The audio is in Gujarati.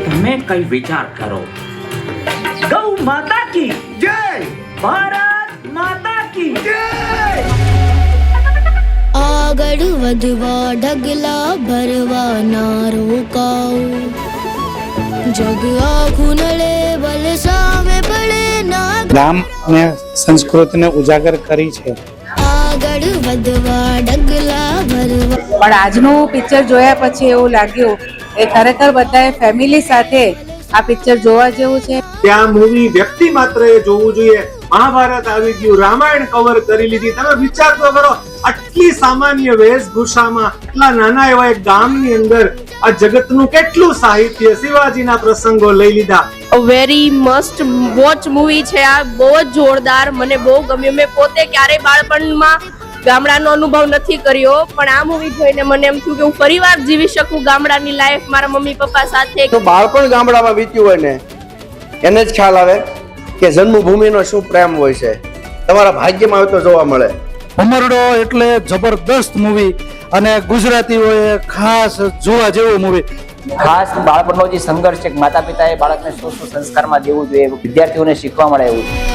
તમે કઈ વિચાર કરો. ગૌ માતા કી જય, ભારત માતા કી જય. આગળ વધવા ઢગલા ભરવા ના રોકાઓ, જગ આખું નડે બલ સામે પડે ના. ગામ અને સંસ્કૃતિને ઉજાગર કરી છે. આગળ વધવા ઢગલા ભરવા. પણ આજનું પિક્ચર જોયા પછી એવું લાગ્યું કે ખરેખર બધાએ ફેમિલી સાથે આ પિક્ચર જોવા જેવું છે. ત્યાં મૂવી વ્યક્તિ માત્ર એ જોવું જોઈએ. મહાભારત આવી ગયું, રામાયણ કવર કરી લીધી. તમે વિચાર તો કરો, આટલી સામાન્ય વેશભૂષામાં આટલા નાના એવા એક ગામની અંદર આ જગતનું કેટલું સાહિત્ય, શિવાજીના પ્રસંગો લઈ લીધા. વેરી મસ્ટ વોચ મૂવી છે આ, બહુ જ જોરદાર, મને બહુ ગમ્યું. મેં પોતે ક્યારેય બાળપણમાં ગામડાનો અનુભવ નથી કર્યો, પણ આ મૂવી જોઈને મને એમ થયું કે હું ફરીવાર જીવી શકું ગામડાની લાઈફ મારા મમ્મી પપ્પા સાથે. તો બાળપણ ગામડામાં વીત્યું હોય ને એને જ ખ્યાલ આવે કે જન્મભૂમિનો શું પ્રેમ હોય છે. તમારા ભાગ્યમાં આવે તો જોવા મળે. ભમરડો એટલે જબરદસ્ત મૂવી અને ગુજરાતીઓએ ખાસ જોવા જેવું મૂવી. ખાસ બાળપણનો જે સંઘર્ષ છે, માતા પિતાએ બાળકને શું શું સંસ્કારમાં દેવું જોઈએ, વિદ્યાર્થીઓને શીખવા મળે એવું છે.